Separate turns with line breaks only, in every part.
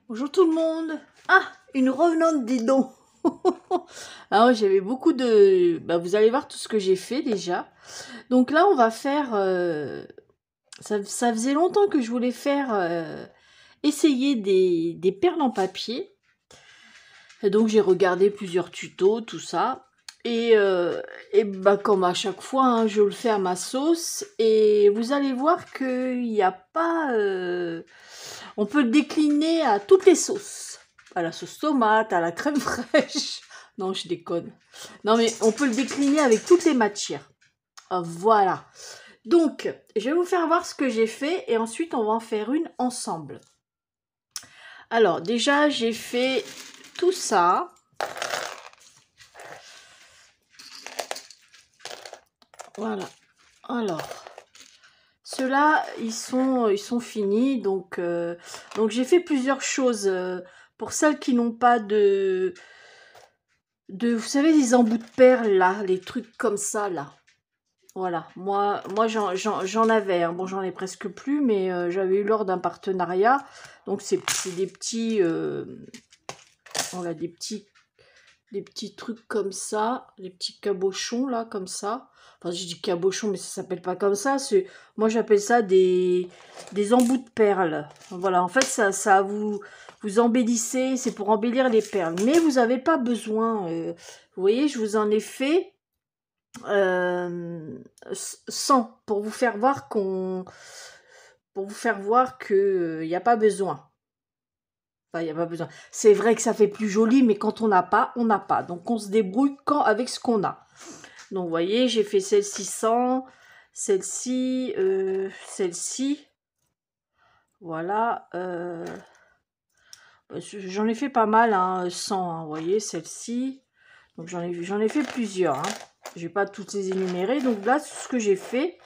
Bonjour tout le monde. Ah, une revenante, dis donc. Alors j'avais beaucoup de... vous allez voir tout ce que j'ai fait déjà. Donc là, on va faire... ça faisait longtemps que je voulais faire essayer des perles en papier. Et donc j'ai regardé plusieurs tutos, tout ça. Et comme à chaque fois, hein, je le fais à ma sauce. Et vous allez voir qu'il n'y a pas... on peut le décliner à toutes les sauces. À la sauce tomate, à la crème fraîche. Non, je déconne. Non, mais on peut le décliner avec toutes les matières. Voilà. Donc, je vais vous faire voir ce que j'ai fait et ensuite on va en faire une ensemble. Alors, déjà, j'ai fait tout ça. Voilà. Alors, ceux-là, ils sont finis. Donc j'ai fait plusieurs choses. Pour celles qui n'ont pas vous savez, les embouts de perles, là, les trucs comme ça, là. Voilà, moi j'en avais, hein. Bon, j'en ai presque plus, mais j'avais eu lors d'un partenariat. Donc c'est des petits, voilà, des petits trucs comme ça, des petits cabochons là, comme ça. Enfin, je dis cabochon, mais ça s'appelle pas comme ça. Moi j'appelle ça des embouts de perles. Voilà, en fait ça vous embellissez, c'est pour embellir les perles. Mais vous n'avez pas besoin. Vous voyez, je vous en ai fait 100 pour vous faire voir que il n'y a pas besoin. Enfin, il n'y a pas besoin. C'est vrai que ça fait plus joli, mais quand on n'a pas, on n'a pas. Donc on se débrouille avec ce qu'on a. Donc vous voyez, j'ai fait celle-ci 100, celle-ci, celle-ci. Voilà. J'en ai fait pas mal, hein, 100, hein, vous voyez, celle-ci. Donc j'en ai fait plusieurs. Hein. Je vais pas toutes les énumérer. Donc là, c'est ce que j'ai fait.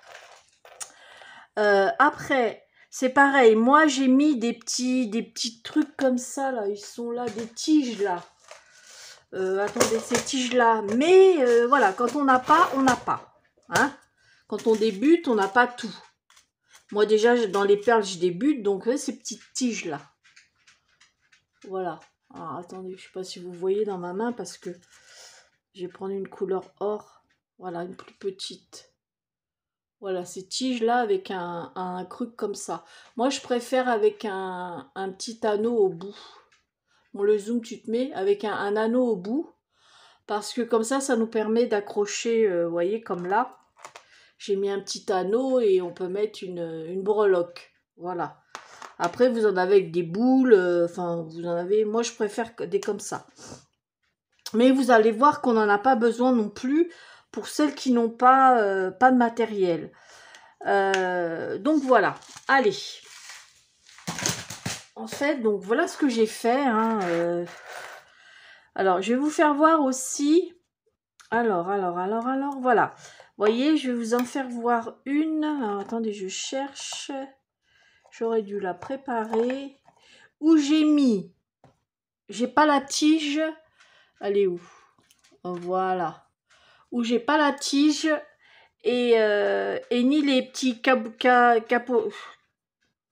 Après, c'est pareil. Moi, j'ai mis des petits trucs comme ça, là. Ils sont là, des tiges, là. Attendez, ces tiges-là. Mais voilà, quand on n'a pas, on n'a pas. Hein, quand on débute, on n'a pas tout. Moi, déjà, dans les perles, je débute. Donc, ces petites tiges-là. Voilà. Alors, attendez, je sais pas si vous voyez dans ma main parce que je vais prendre une couleur or. Voilà, une plus petite. Voilà, ces tiges-là avec un truc comme ça. Moi, je préfère avec un petit anneau au bout. Bon, le zoom, tu te mets avec un anneau au bout. Parce que comme ça nous permet d'accrocher, vous voyez, comme là. J'ai mis un petit anneau et on peut mettre une breloque. Voilà. Après, vous en avez avec des boules. Enfin, vous en avez... Moi, je préfère des comme ça. Mais vous allez voir qu'on n'en a pas besoin non plus pour celles qui n'ont pas, pas de matériel. Donc voilà, allez. En fait, donc voilà ce que j'ai fait. Hein, alors, je vais vous faire voir aussi. Alors, voilà. Vous voyez, je vais vous en faire voir une. Alors, attendez, je cherche. J'aurais dû la préparer. Où j'ai mis. J'ai pas la tige. Elle est où? Voilà. Où j'ai pas la tige. Et ni les petits capots.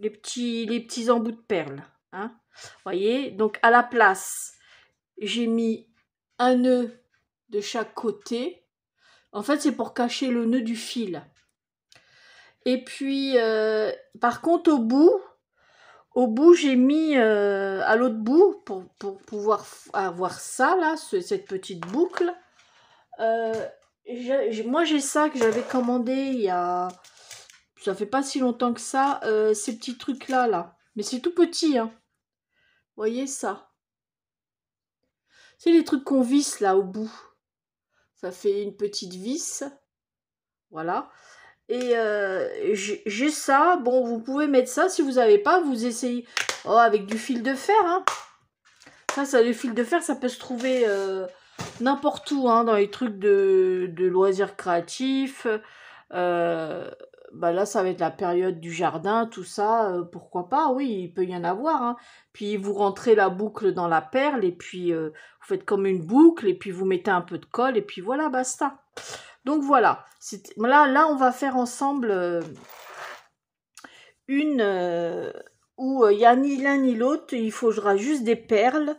Les petits embouts de perles. Hein. Voyez, donc à la place, j'ai mis un nœud de chaque côté. En fait, c'est pour cacher le nœud du fil. Et puis, par contre, au bout, j'ai mis à l'autre bout, pour pouvoir avoir ça, là, cette petite boucle. Moi, j'ai ça que j'avais commandé il y a... Ça fait pas si longtemps que ça, ces petits trucs-là, là. Mais c'est tout petit, hein. Voyez ça. C'est les trucs qu'on visse, là, au bout. Ça fait une petite vis. Voilà. Et j'ai ça. Bon, vous pouvez mettre ça. Si vous n'avez pas, vous essayez. Oh, avec du fil de fer, hein. Ça, le fil de fer, ça peut se trouver n'importe où, hein, dans les trucs de loisirs créatifs. Là, ça va être la période du jardin, tout ça. Pourquoi pas? Oui, il peut y en avoir. Hein. Puis, vous rentrez la boucle dans la perle et puis vous faites comme une boucle et puis vous mettez un peu de colle et puis voilà, basta. Donc, voilà. Là, on va faire ensemble une où il n'y a ni l'un ni l'autre, il faudra juste des perles.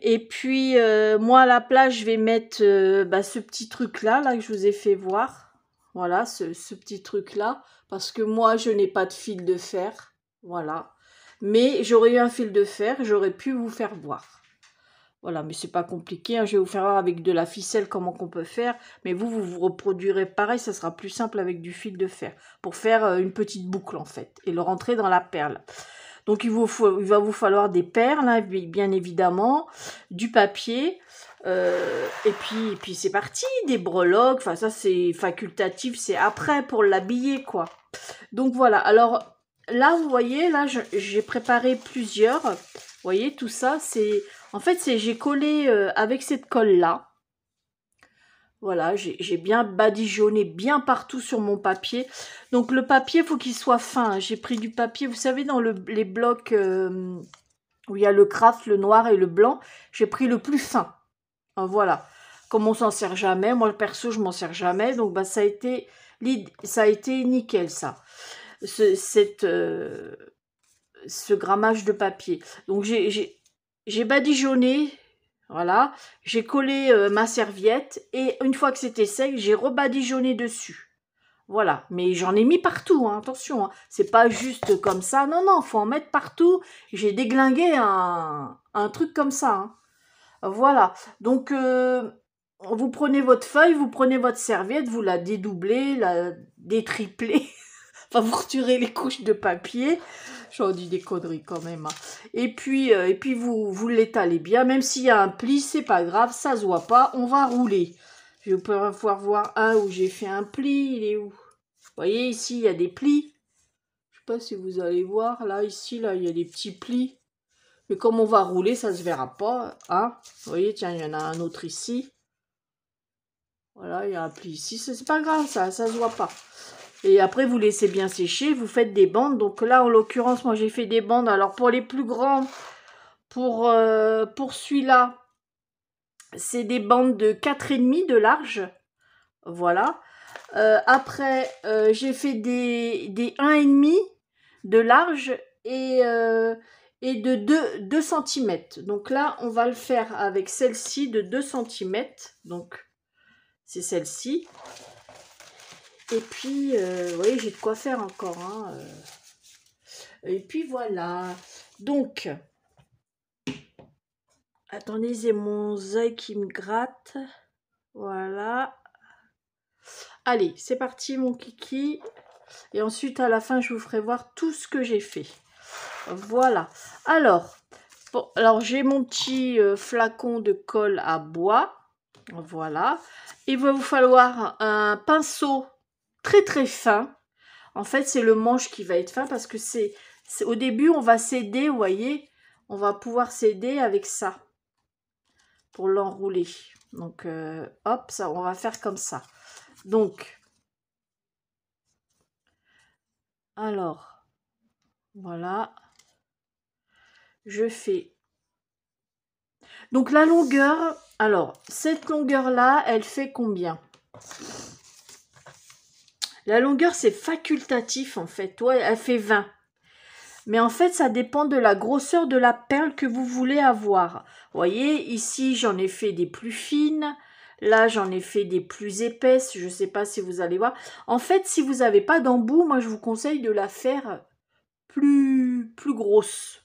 Et puis, moi, à la place, je vais mettre ce petit truc-là, là, que je vous ai fait voir. Voilà, ce petit truc-là. Parce que moi, je n'ai pas de fil de fer. Voilà. Mais j'aurais eu un fil de fer, j'aurais pu vous faire voir. Voilà, mais c'est pas compliqué. Hein. Je vais vous faire voir avec de la ficelle comment qu'on peut faire. Mais vous reproduirez pareil, ça sera plus simple avec du fil de fer. Pour faire une petite boucle, en fait. Et le rentrer dans la perle. Donc, il va vous falloir des perles, hein, bien évidemment, du papier, et puis c'est parti, des breloques, enfin ça c'est facultatif, c'est après pour l'habiller, quoi. Donc voilà, alors là, vous voyez, là j'ai préparé plusieurs, vous voyez, tout ça, c'est, en fait, j'ai collé avec cette colle-là. Voilà, j'ai bien badigeonné bien partout sur mon papier. Donc le papier, il faut qu'il soit fin. J'ai pris du papier, vous savez, dans les blocs où il y a le craft, le noir et le blanc, j'ai pris le plus fin. Voilà. Comme on s'en sert jamais, moi perso, je m'en sers jamais. Donc bah, ça a été nickel, ça. Ce grammage de papier. Donc j'ai badigeonné. Voilà, j'ai collé ma serviette et une fois que c'était sec, j'ai rebadigeonné dessus. Voilà, mais j'en ai mis partout, hein, attention, hein. C'est pas juste comme ça, non, non, faut en mettre partout. J'ai déglingué un truc comme ça. Hein. Voilà, donc vous prenez votre feuille, vous prenez votre serviette, vous la dédoublez, la détriplez, enfin vous retirez les couches de papier. J'en dis des conneries quand même. Hein. Et puis vous l'étalez bien. Même s'il y a un pli, c'est pas grave, ça se voit pas. On va rouler. Je vais pouvoir voir un où j'ai fait un pli. Il est où? Vous voyez, ici, il y a des plis. Je sais pas si vous allez voir. Là, ici, là, il y a des petits plis. Mais comme on va rouler, ça se verra pas. Hein. Vous voyez, tiens, il y en a un autre ici. Voilà, il y a un pli ici. C'est pas grave, ça se voit pas. Et après, vous laissez bien sécher, vous faites des bandes. Donc là, en l'occurrence, moi, j'ai fait des bandes. Alors, pour les plus grands, pour celui-là, c'est des bandes de 4,5 de large. Voilà. Après, j'ai fait des 1,5 de large et de 2 cm. Donc là, on va le faire avec celle-ci de 2 cm. Donc, c'est celle-ci. Et puis, vous voyez, j'ai de quoi faire encore. Hein, Et puis, voilà. Donc, attendez, c'est mon œil qui me gratte. Voilà. Allez, c'est parti, mon kiki. Et ensuite, à la fin, je vous ferai voir tout ce que j'ai fait. Voilà. Alors, bon, alors j'ai mon petit flacon de colle à bois. Voilà. Il va vous falloir un pinceau très très fin. En fait, c'est le manche qui va être fin parce que c'est au début, on va s'aider, vous voyez. On va pouvoir s'aider avec ça pour l'enrouler. Donc, hop, ça, on va faire comme ça. Donc, alors, voilà. Je fais. Donc, la longueur, alors, cette longueur-là, elle fait combien? La longueur, c'est facultatif, en fait. Ouais, elle fait 20. Mais en fait, ça dépend de la grosseur de la perle que vous voulez avoir. Vous voyez, ici, j'en ai fait des plus fines. Là, j'en ai fait des plus épaisses. Je ne sais pas si vous allez voir. En fait, si vous n'avez pas d'embout, moi, je vous conseille de la faire plus grosse.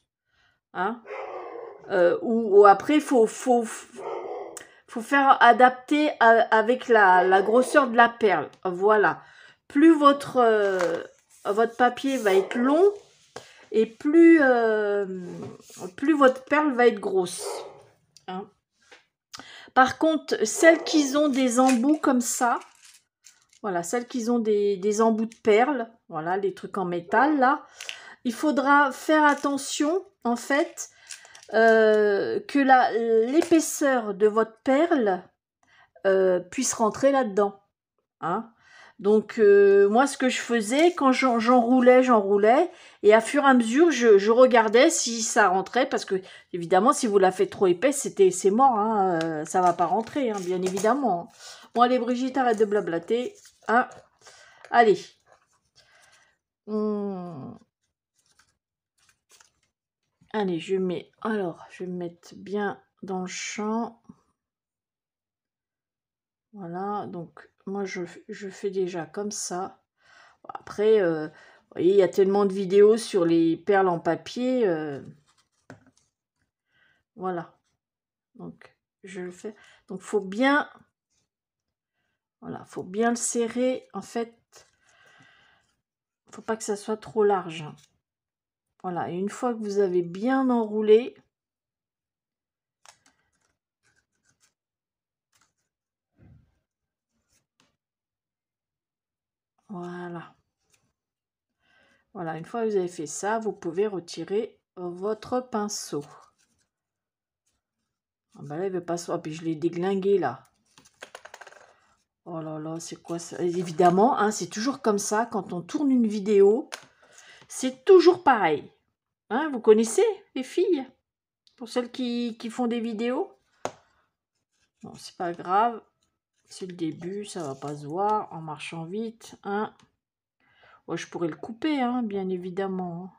Hein, ou après, il faut faire adapter avec la grosseur de la perle. Voilà. Plus votre papier va être long, et plus votre perle va être grosse. Hein. Par contre, celles qui ont des embouts comme ça, voilà, celles qui ont des embouts de perles, voilà, les trucs en métal, là, il faudra faire attention, en fait, que l'épaisseur de votre perle puisse rentrer là-dedans. Hein. Donc, moi, ce que je faisais, quand j'enroulais, et à fur et à mesure, je regardais si ça rentrait, parce que, évidemment, si vous la faites trop épaisse, c'est mort, hein, ça va pas rentrer, hein, bien évidemment. Bon, allez, Brigitte, arrête de blablater. Hein. Allez. Allez, je mets... Alors, je vais me mettre bien dans le champ. Voilà, donc moi je fais déjà comme ça. Après, vous voyez, il y a tellement de vidéos sur les perles en papier. Voilà, donc je le fais. Donc faut bien... Voilà, faut bien le serrer. En fait, faut pas que ça soit trop large. Voilà, et une fois que vous avez bien enroulé, voilà. Voilà, une fois que vous avez fait ça, vous pouvez retirer votre pinceau. Ah bah là, il veut pas se... Ah, puis je l'ai déglingué là. Oh là là, c'est quoi ça? Évidemment, hein, c'est toujours comme ça quand on tourne une vidéo. C'est toujours pareil. Hein, vous connaissez les filles? Pour celles qui font des vidéos? Bon, c'est pas grave. C'est le début, ça va pas se voir en marchant vite. Hein. Ouais, je pourrais le couper, hein, bien évidemment.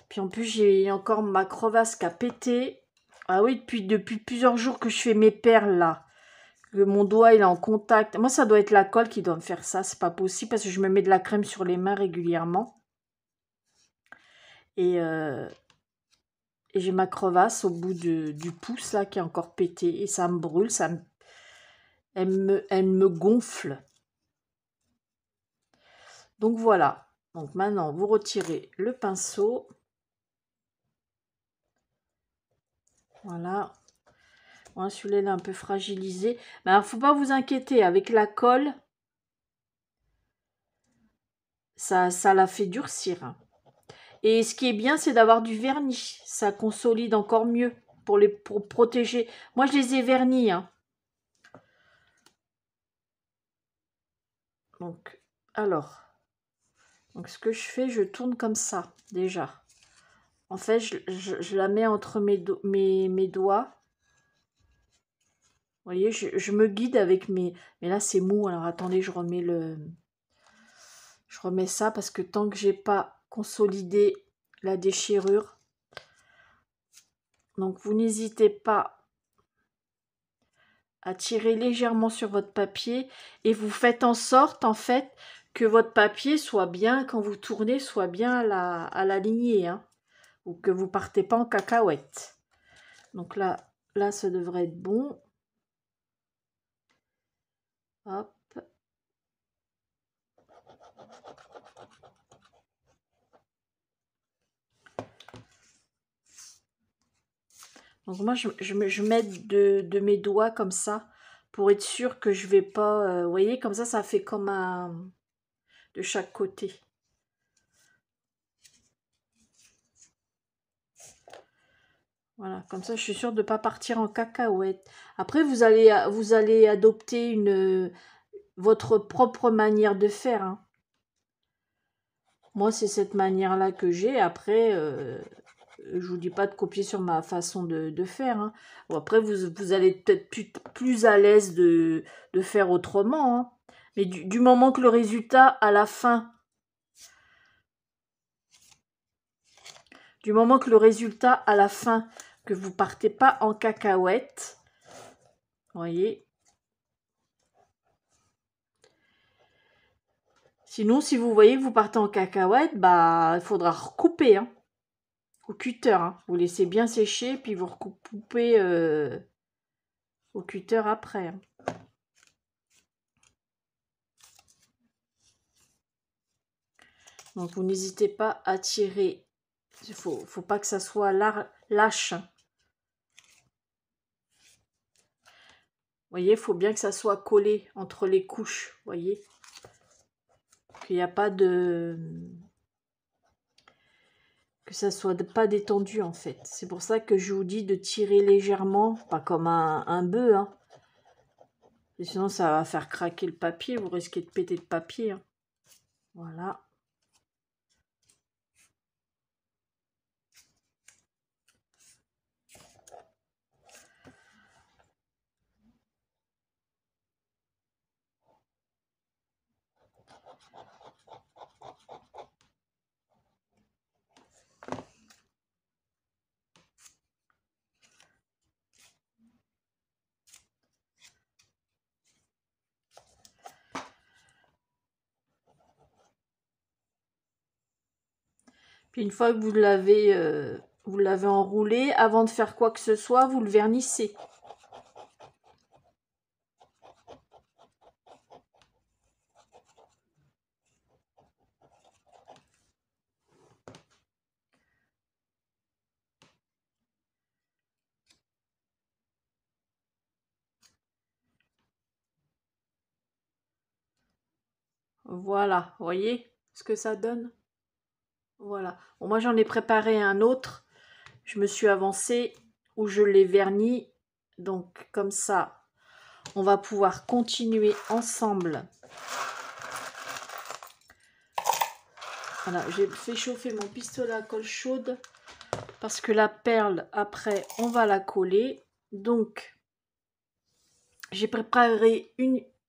Puis en plus, j'ai encore ma crevasse qui a pété. Ah oui, depuis plusieurs jours que je fais mes perles là. Que mon doigt il est en contact. Moi, ça doit être la colle qui doit me faire ça. C'est pas possible parce que je me mets de la crème sur les mains régulièrement. Et j'ai ma crevasse au bout du pouce là qui est encore pété. Et ça me brûle, elle me gonfle. Donc voilà. Donc maintenant, vous retirez le pinceau. Voilà. Voilà, celui-là il est un peu fragilisé. Mais alors, faut pas vous inquiéter. Avec la colle, ça la fait durcir. Hein. Et ce qui est bien, c'est d'avoir du vernis. Ça consolide encore mieux pour protéger. Moi, je les ai vernis. Hein. Donc, alors. Donc, ce que je fais, je tourne comme ça, déjà. En fait, je la mets entre mes doigts. Vous voyez, je me guide avec mes... Mais là, c'est mou. Alors, attendez, je remets ça parce que tant que j'ai pas consolidé la déchirure. Donc, vous n'hésitez pas à tirer légèrement sur votre papier et vous faites en sorte, en fait, que votre papier soit bien, quand vous tournez, soit bien à la lignée. Hein, ou que vous partez pas en cacahuète. Donc là, ça devrait être bon. Hop. Donc moi, je mets de mes doigts comme ça pour être sûr que je vais pas... vous voyez, comme ça fait comme un... de chaque côté. Voilà, comme ça, je suis sûre de ne pas partir en cacahuète. Après, vous allez adopter votre propre manière de faire. Hein. Moi, c'est cette manière-là que j'ai. Après, je vous dis pas de copier sur ma façon de faire. Hein. Bon, après, vous allez peut-être plus à l'aise de faire autrement. Hein. Mais du moment que le résultat, à la fin, que vous partez pas en cacahuète, voyez. Sinon, si vous voyez que vous partez en cacahuète, bah, il faudra recouper, hein, au cutter. Hein. Vous laissez bien sécher, puis vous recoupez au cutter après. Hein. Donc, vous n'hésitez pas à tirer. Il faut pas que ça soit lâche. Vous voyez, il faut bien que ça soit collé entre les couches. Vous voyez, qu'il n'y a pas de... que ça soit pas détendu en fait. C'est pour ça que je vous dis de tirer légèrement, pas comme un bœuf. Hein. Et sinon, ça va faire craquer le papier. Vous risquez de péter le papier. Hein. Voilà. Puis une fois que vous l'avez enroulé, avant de faire quoi que ce soit, vous le vernissez. Voilà, vous voyez ce que ça donne? Voilà. Bon, moi, j'en ai préparé un autre. Je me suis avancée où je l'ai verni. Donc, comme ça, on va pouvoir continuer ensemble. Voilà, j'ai fait chauffer mon pistolet à colle chaude parce que la perle, après, on va la coller. Donc, j'ai préparé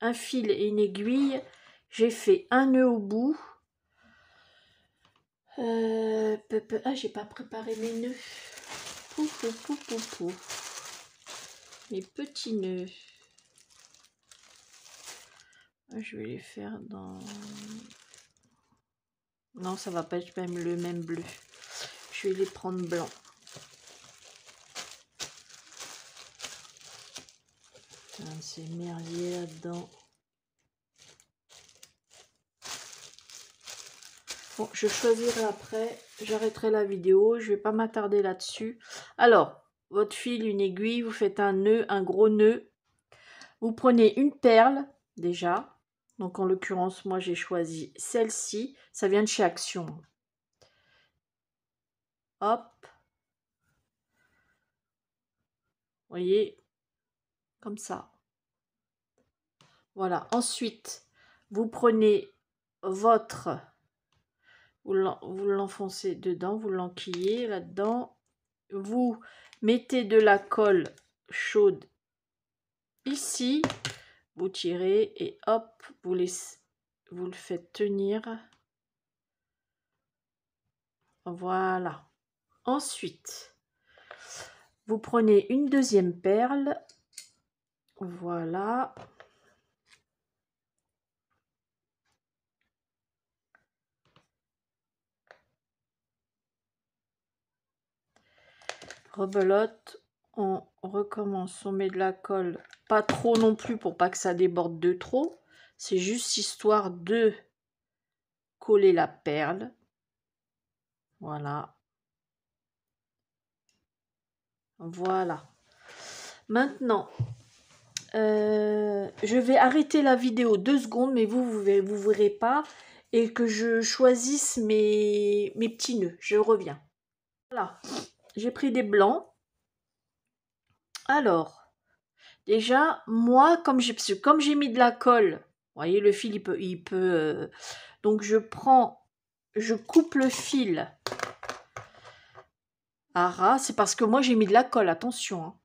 un fil et une aiguille. J'ai fait un nœud au bout. Ah, j'ai pas préparé mes nœuds. Mes petits nœuds. Je vais les faire dans... Non, ça va pas être même le même bleu. Je vais les prendre blanc. C'est merdier là-dedans. Bon, je choisirai après. J'arrêterai la vidéo. Je vais pas m'attarder là-dessus. Alors, votre fil, une aiguille, vous faites un nœud, un gros nœud. Vous prenez une perle, déjà. Donc, en l'occurrence, moi, j'ai choisi celle-ci. Ça vient de chez Action. Hop. Vous voyez, comme ça. Voilà. Ensuite, vous prenez votre... Vous l'enfoncez dedans, vous l'enquillez là-dedans. Vous mettez de la colle chaude ici. Vous tirez et hop, vous le faites tenir. Voilà. Ensuite, vous prenez une deuxième perle. Voilà. Rebelote. On recommence. On met de la colle. Pas trop non plus pour pas que ça déborde de trop. C'est juste histoire de coller la perle. Voilà. Voilà. Maintenant, je vais arrêter la vidéo 2 secondes, mais vous verrez pas. Et que je choisisse mes petits nœuds. Je reviens. Voilà. J'ai pris des blancs. Alors, déjà, moi, comme j'ai mis de la colle, vous voyez, le fil, il peut donc, je coupe le fil à ras. C'est parce que moi, j'ai mis de la colle, attention. Hein.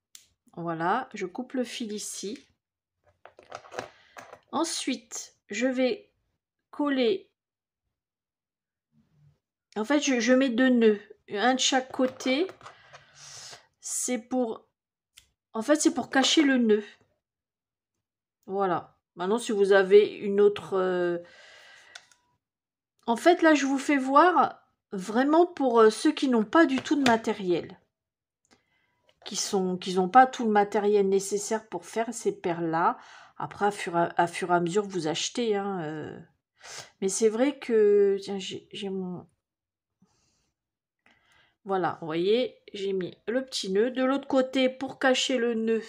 Voilà, je coupe le fil ici. Ensuite, je vais coller. En fait, je mets 2 nœuds, un de chaque côté. C'est pour... En fait, c'est pour cacher le nœud. Voilà. Maintenant, si vous avez une autre... En fait, là, je vous fais voir vraiment pour ceux qui n'ont pas du tout de matériel. Qui n'ont pas tout le matériel nécessaire pour faire ces perles-là. Après, à fur et à mesure, vous achetez. Hein, Mais c'est vrai que... Tiens, j'ai mon... Voilà, vous voyez, j'ai mis le petit nœud. De l'autre côté, pour cacher le nœud,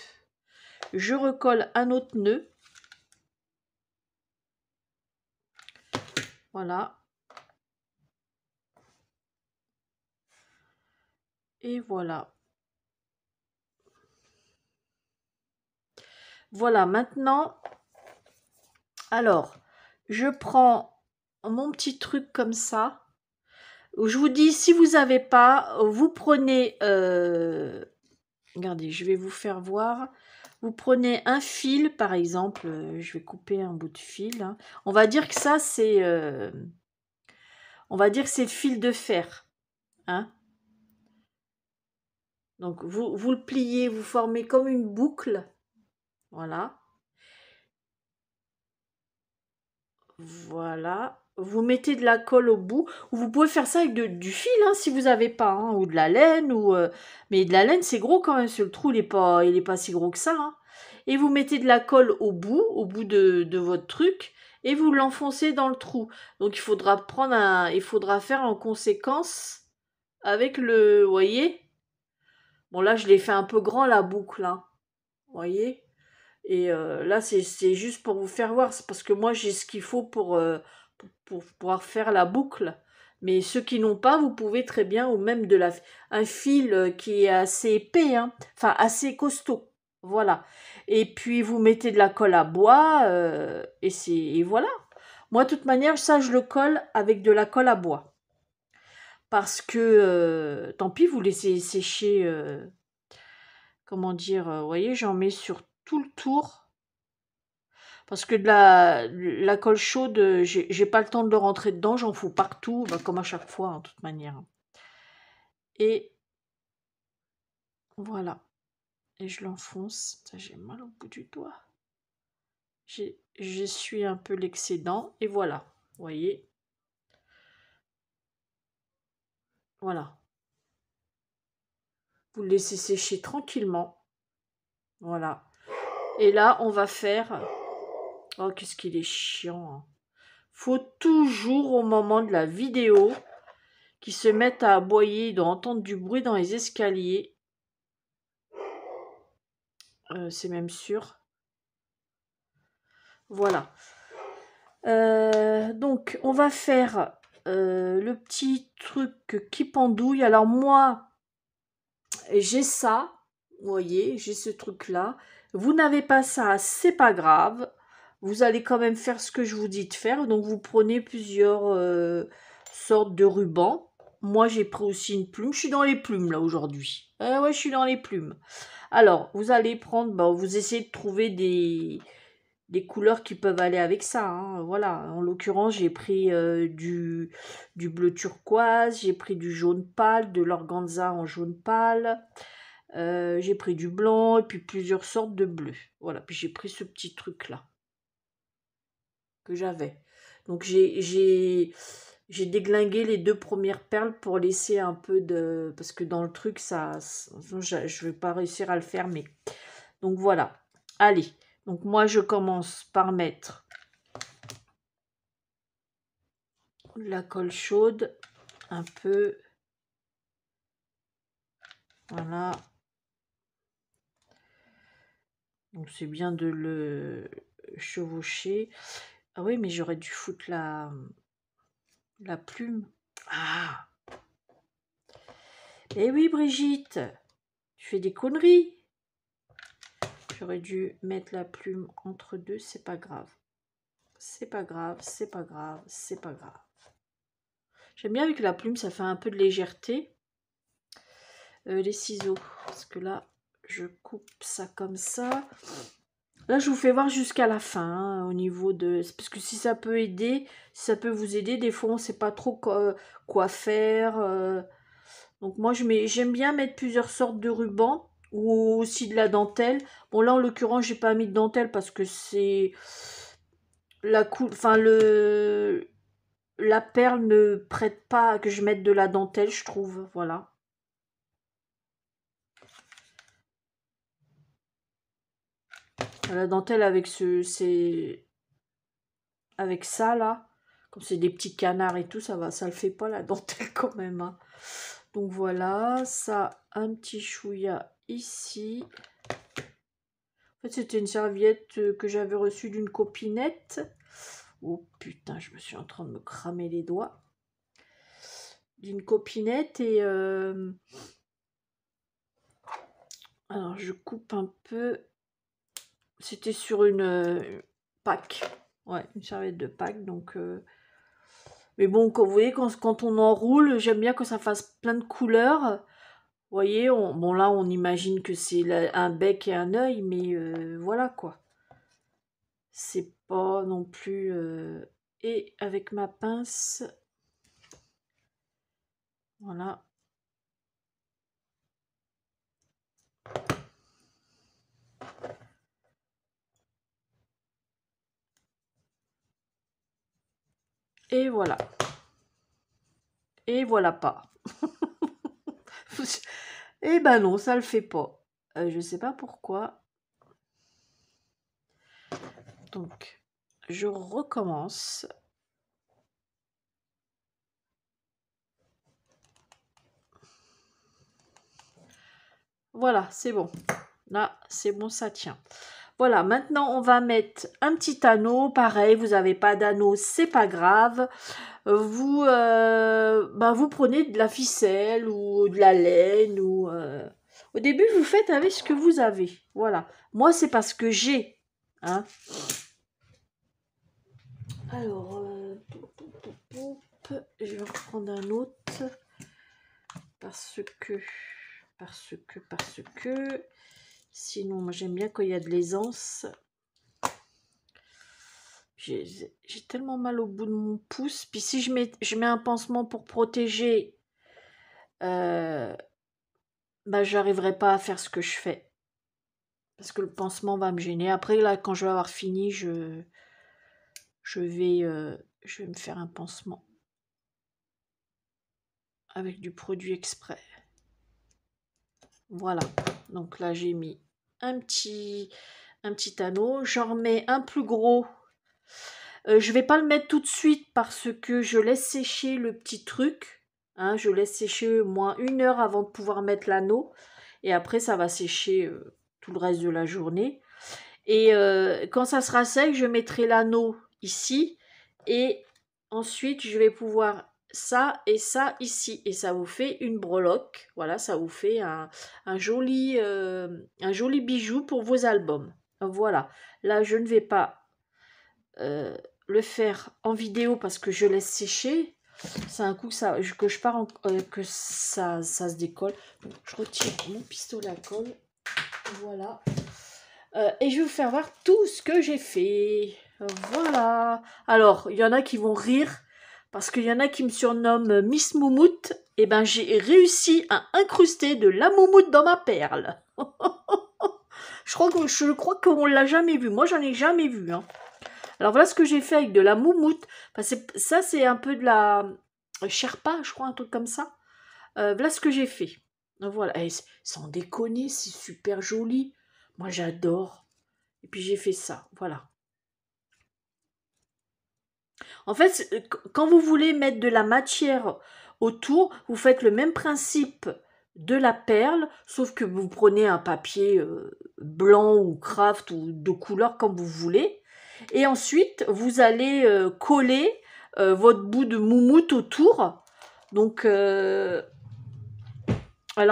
je recolle un autre nœud. Voilà. Et voilà. Voilà, maintenant, alors, je prends mon petit truc comme ça. Je vous dis, si vous n'avez pas, vous prenez... regardez, je vais vous faire voir. Vous prenez un fil, par exemple. Je vais couper un bout de fil. Hein. On va dire que ça, c'est... on va dire que c'est le fil de fer. Hein. Donc, vous le pliez, vous formez comme une boucle. Voilà. Voilà. vous mettez de la colle au bout, ou vous pouvez faire ça avec du fil, hein, si vous n'avez pas, hein, ou de la laine, mais de la laine, c'est gros quand même, le trou, il est pas si gros que ça, hein. Et vous mettez de la colle au bout de votre truc, et vous l'enfoncez dans le trou. Donc il faudra faire en conséquence avec vous voyez. Bon là, je l'ai fait un peu grand la boucle, hein, vous voyez. Et là, c'est juste pour vous faire voir, c'est parce que moi, j'ai ce qu'il faut pour pouvoir faire la boucle. Mais ceux qui n'ont pas, vous pouvez très bien, ou même un fil qui est assez épais, hein, enfin assez costaud. Voilà. Et puis vous mettez de la colle à bois, et voilà. Moi, de toute manière, ça, je le colle avec de la colle à bois. Parce que, tant pis, vous laissez sécher, comment dire, vous voyez, j'en mets sur tout le tour. Parce que la colle chaude, j'ai pas le temps de le rentrer dedans, j'en fous partout, bah, comme à chaque fois, en toute manière. Et voilà. Et je l'enfonce. J'ai mal au bout du doigt. J'essuie un peu l'excédent. Et voilà. Vous voyez. Voilà. Vous le laissez sécher tranquillement. Voilà. Et là, on va faire... Oh, qu'est-ce qu'il est chiant, hein. Faut toujours, au moment de la vidéo, qu'ils se mettent à aboyer, ils doivent entendre du bruit dans les escaliers. C'est même sûr. Voilà. Donc, on va faire le petit truc qui pendouille. Alors, moi, j'ai ça. Vous voyez, j'ai ce truc-là. Vous n'avez pas ça, c'est pas grave. Vous allez quand même faire ce que je vous dis de faire. Donc, vous prenez plusieurs sortes de rubans. Moi, j'ai pris aussi une plume. Je suis dans les plumes, là, aujourd'hui. Ouais, je suis dans les plumes. Alors, vous allez prendre... Bon, vous essayez de trouver des couleurs qui peuvent aller avec ça, hein. Voilà, en l'occurrence, j'ai pris du bleu turquoise, j'ai pris du jaune pâle, de l'organza en jaune pâle, j'ai pris du blanc, et puis plusieurs sortes de bleus. Voilà, puis j'ai pris ce petit truc-là que j'avais. Donc, j'ai déglingué les 2 premières perles pour laisser un peu de... Parce que dans le truc, je vais pas réussir à le fermer. Donc, voilà. Allez. Donc, moi, je commence par mettre la colle chaude, un peu. Voilà. Donc, c'est bien de le chevaucher. Ah oui, mais j'aurais dû foutre la plume. Ah! Eh oui, Brigitte, tu fais des conneries. J'aurais dû mettre la plume entre deux, c'est pas grave. C'est pas grave, c'est pas grave, c'est pas grave. J'aime bien avec la plume, ça fait un peu de légèreté. Les ciseaux, parce que là, je coupe ça comme ça. Là, je vous fais voir jusqu'à la fin, hein, au niveau de... Parce que si ça peut aider, si ça peut vous aider, des fois, on ne sait pas trop quoi faire. Donc moi, j'aime bien mettre plusieurs sortes de rubans ou aussi de la dentelle. Bon, là, en l'occurrence, j'ai pas mis de dentelle parce que c'est... Enfin, la perle ne prête pas à que je mette de la dentelle, je trouve. Voilà. La dentelle avec avec ça là, comme c'est des petits canards et tout, ça le fait pas la dentelle quand même, hein. Donc voilà, ça un petit chouïa ici. En fait, c'était une serviette que j'avais reçue d'une copinette. Oh putain, je me suis en train de me cramer les doigts. D'une copinette et alors je coupe un peu. C'était sur une Pâques. Ouais, une serviette de Pâques. Donc, mais bon, vous voyez, quand on enroule, j'aime bien que ça fasse plein de couleurs. Vous voyez, bon là, on imagine que c'est un bec et un œil, mais voilà quoi. C'est pas non plus... Et avec ma pince, voilà. Et voilà. Et voilà pas. Eh ben non, ça le fait pas. Je sais pas pourquoi. Donc, je recommence. Voilà, c'est bon. Là, c'est bon, ça tient. Voilà, maintenant, on va mettre un petit anneau. Pareil, vous n'avez pas d'anneau, c'est pas grave. Vous, vous prenez de la ficelle ou de la laine. Au début, vous faites avec ce que vous avez. Voilà. Moi, c'est parce que j'ai. Hein. Alors, je vais reprendre un autre. Parce que... Sinon, moi, j'aime bien quand il y a de l'aisance. J'ai tellement mal au bout de mon pouce. Puis si je mets un pansement pour protéger, j'arriverai pas à faire ce que je fais. Parce que le pansement va me gêner. Après, là, quand je vais avoir fini, je vais me faire un pansement. Avec du produit exprès. Voilà. Donc là, j'ai mis un petit anneau. J'en remets un plus gros. Je vais pas le mettre tout de suite parce que je laisse sécher le petit truc. Hein, je laisse sécher au moins 1 heure avant de pouvoir mettre l'anneau. Et après, ça va sécher tout le reste de la journée. Et quand ça sera sec, je mettrai l'anneau ici. Et ensuite, je vais pouvoir ça et ça ici. Et ça vous fait une breloque. Voilà, ça vous fait un joli bijou pour vos albums. Voilà. Là, je ne vais pas le faire en vidéo parce que je laisse sécher. C'est un coup que je pars que ça se décolle. Donc, je retire mon pistolet à colle. Voilà. Et je vais vous faire voir tout ce que j'ai fait. Voilà. Alors, il y en a qui vont rire parce qu'il y en a qui me surnomment Miss Moumoute. Et ben, j'ai réussi à incruster de la moumoute dans ma perle. Je crois qu'on l'a jamais vu. Moi, j'en ai jamais vu. Hein. Alors voilà ce que j'ai fait avec de la moumoute. Ça, c'est un peu de la Sherpa, je crois, un truc comme ça. Voilà ce que j'ai fait. Voilà. Et sans déconner, c'est super joli. Moi, j'adore. Et puis, j'ai fait ça. Voilà. En fait, quand vous voulez mettre de la matière autour, vous faites le même principe de la perle, sauf que vous prenez un papier blanc ou craft ou de couleur comme vous voulez. Et ensuite, vous allez coller votre bout de moumoute autour. Donc, alors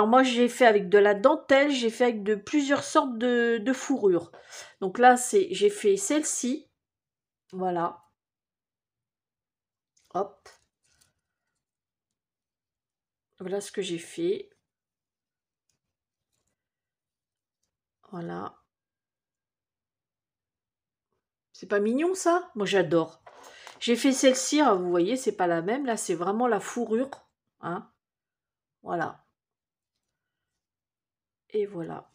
moi, j'ai fait avec de la dentelle, j'ai fait avec de plusieurs sortes de fourrures. Donc là, j'ai fait celle-ci. Voilà. Hop. Voilà ce que j'ai fait. Voilà. C'est pas mignon ça? Moi j'adore. J'ai fait celle-ci, vous voyez, c'est pas la même. Là, c'est vraiment la fourrure. Hein. Voilà. Et voilà.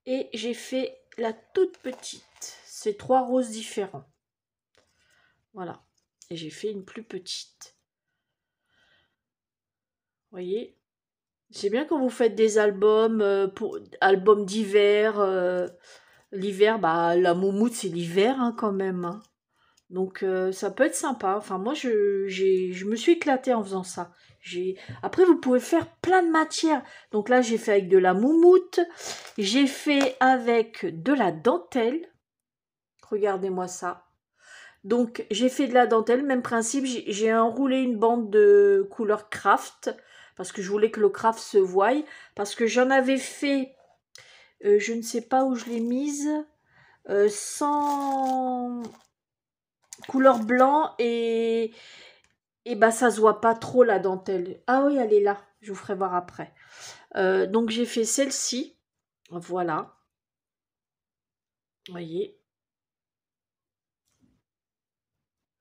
Et j'ai fait la toute petite. C'est 3 roses différents. Voilà. Et j'ai fait une plus petite. Vous voyez? C'est bien quand vous faites des albums, albums d'hiver. L'hiver, la moumoute, c'est l'hiver hein, quand même. Hein. Donc ça peut être sympa. Enfin moi je me suis éclatée en faisant ça. Après vous pouvez faire plein de matières. Donc là j'ai fait avec de la moumoute, j'ai fait avec de la dentelle. Regardez-moi ça. Donc j'ai fait de la dentelle, même principe, j'ai enroulé une bande de couleur craft parce que je voulais que le craft se voie parce que j'en avais fait je ne sais pas où je l'ai mise sans couleur blanc et ça se voit pas trop la dentelle. Ah oui, elle est là. Je vous ferai voir après. Donc j'ai fait celle-ci. Voilà. Vous voyez.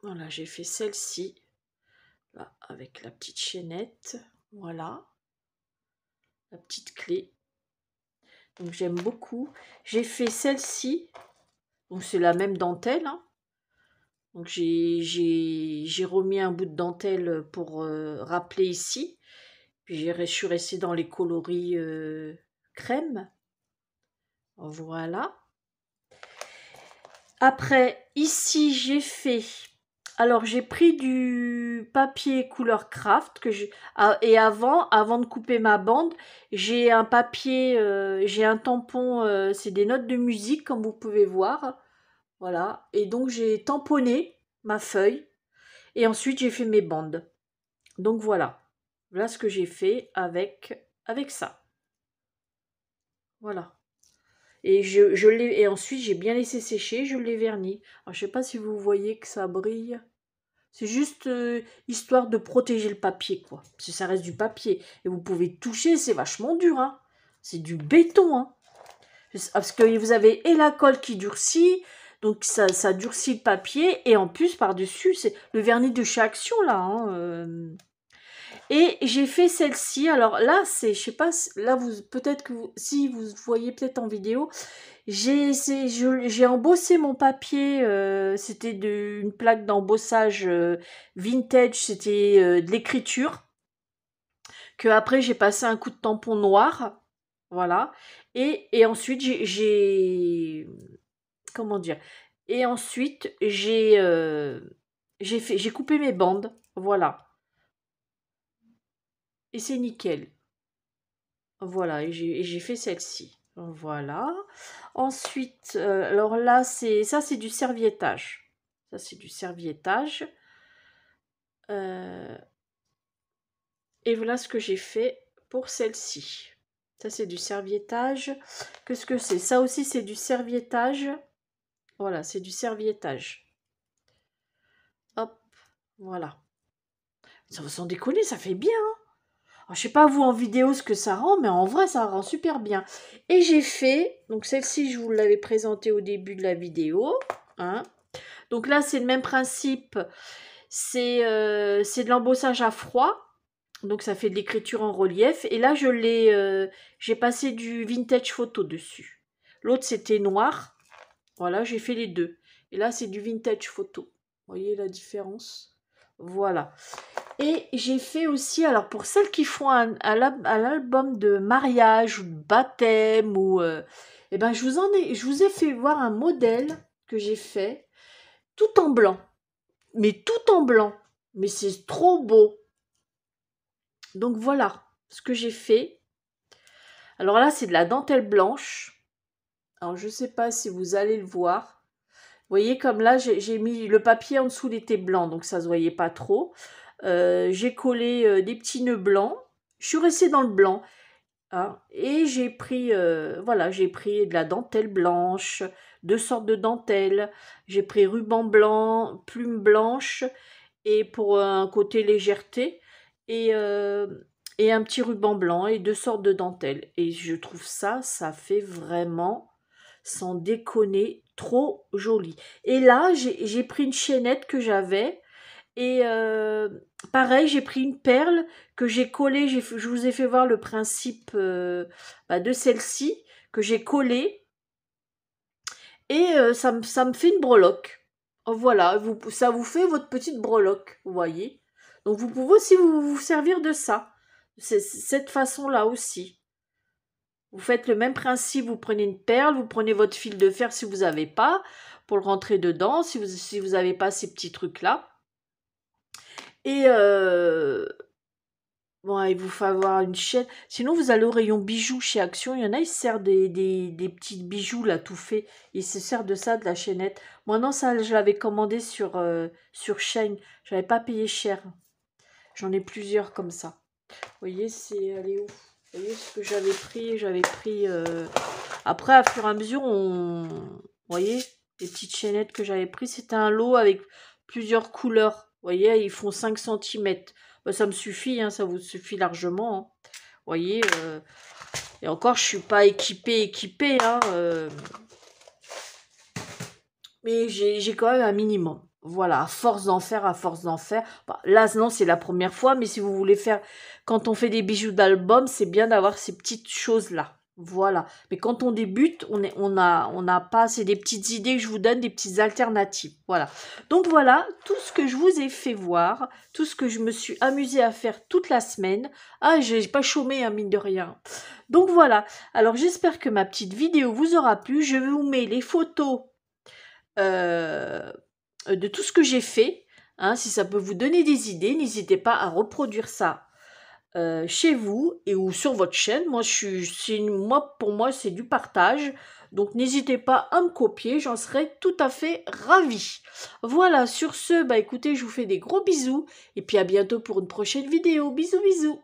Voilà, j'ai fait celle-ci. Là, avec la petite chaînette. Voilà. La petite clé. Donc j'aime beaucoup. J'ai fait celle-ci. Donc c'est la même dentelle, hein. Donc j'ai remis un bout de dentelle pour rappeler ici. Puis je suis restée dans les coloris crème. Voilà. Après, ici, j'ai fait... Alors, j'ai pris du papier couleur craft et avant de couper ma bande, j'ai un papier, j'ai un tampon, c'est des notes de musique comme vous pouvez voir. Voilà. Et donc, j'ai tamponné ma feuille et ensuite j'ai fait mes bandes. Donc voilà. Voilà ce que j'ai fait avec ça. Voilà. Et et ensuite j'ai bien laissé sécher, je l'ai verni. Alors, je sais pas si vous voyez que ça brille. C'est juste histoire de protéger le papier, quoi. Parce que ça reste du papier. Et vous pouvez toucher, c'est vachement dur, hein. C'est du béton, hein. Parce que vous avez et la colle qui durcit, donc ça durcit le papier. Et en plus, par-dessus, c'est le vernis de chez Action, là, hein. Et j'ai fait celle-ci. Alors là, je sais pas, là, peut-être que si vous voyez peut-être en vidéo, j'ai embossé mon papier, c'était une plaque d'embossage vintage, c'était de l'écriture, que après j'ai passé un coup de tampon noir, voilà, et ensuite comment dire, et ensuite j'ai coupé mes bandes, voilà, et c'est nickel, voilà, et j'ai fait celle-ci. Voilà. Ensuite, alors là, c'est du serviettage. Ça, c'est du serviettage. Et voilà ce que j'ai fait pour celle-ci. Ça, c'est du serviettage. Qu'est-ce que c'est? Ça aussi, c'est du serviettage. Voilà, c'est du serviettage. Hop, voilà. Sans déconner, ça fait bien, hein. Alors, je sais pas vous en vidéo ce que ça rend, mais en vrai, ça rend super bien. Et j'ai fait, donc celle-ci, je vous l'avais présentée au début de la vidéo, hein. Donc là, c'est le même principe. C'est de l'embossage à froid. Donc ça fait de l'écriture en relief. Et là, j'ai passé du vintage photo dessus. L'autre, c'était noir. Voilà, j'ai fait les deux. Et là, c'est du vintage photo. Vous voyez la différence? Voilà. Et j'ai fait aussi, alors pour celles qui font à l'album de mariage ou de baptême, eh ben, je vous ai fait voir un modèle que j'ai fait tout en blanc. Mais tout en blanc. Mais c'est trop beau. Donc voilà ce que j'ai fait. Alors là, c'est de la dentelle blanche. Alors je ne sais pas si vous allez le voir. Vous voyez comme là, j'ai mis le papier en dessous, il était blanc, donc ça ne se voyait pas trop. J'ai collé des petits nœuds blancs. Je suis restée dans le blanc. Hein, et j'ai pris, voilà, j'ai pris de la dentelle blanche, deux sortes de dentelles. J'ai pris ruban blanc, plume blanche, et pour un côté légèreté, et, et un petit ruban blanc et deux sortes de dentelles. Et je trouve ça fait vraiment, sans déconner, trop joli. Et là, j'ai pris une chaînette que j'avais, et pareil, j'ai pris une perle que j'ai collée, je vous ai fait voir le principe de celle-ci, que j'ai collée, et ça me fait une breloque. Voilà, ça vous fait votre petite breloque, vous voyez. Donc vous pouvez aussi vous servir de ça. C'est cette façon-là aussi. Vous faites le même principe, vous prenez une perle, vous prenez votre fil de fer si vous n'avez pas, pour le rentrer dedans, si vous n'avez pas ces petits trucs-là. Et bon, il vous faut avoir une chaîne. Sinon, vous allez au rayon bijoux chez Action. Il y en a, ils se servent des petits bijoux là, tout fait. Ils se servent de ça, de la chaînette. Moi, non, ça, je l'avais commandé sur Shein. Je n'avais pas payé cher. J'en ai plusieurs comme ça. Vous voyez, elle est où? Vous voyez ce que j'avais pris? J'avais pris... Après, à fur et à mesure, vous voyez, les petites chaînettes que j'avais pris, c'était un lot avec plusieurs couleurs. Vous voyez, ils font 5 cm. Ben, ça me suffit, hein, ça vous suffit largement. Hein. Vous voyez, et encore, je ne suis pas équipée, hein, mais j'ai quand même un minimum. Voilà, à force d'en faire. Bah, là, non, c'est la première fois, mais si vous voulez faire, quand on fait des bijoux d'album, c'est bien d'avoir ces petites choses-là. Voilà. Mais quand on débute, on n'a pas, c'est des petites idées que je vous donne, des petites alternatives. Voilà. Donc voilà, tout ce que je vous ai fait voir, tout ce que je me suis amusée à faire toute la semaine. Ah, j'ai pas chômé, hein, mine de rien. Donc voilà. Alors j'espère que ma petite vidéo vous aura plu. Je vous mets les photos de tout ce que j'ai fait. Hein, si ça peut vous donner des idées, n'hésitez pas à reproduire ça chez vous et ou sur votre chaîne. Moi, pour moi, c'est du partage. Donc, n'hésitez pas à me copier. J'en serais tout à fait ravie. Voilà, sur ce, bah écoutez, je vous fais des gros bisous. Et puis à bientôt pour une prochaine vidéo. Bisous, bisous.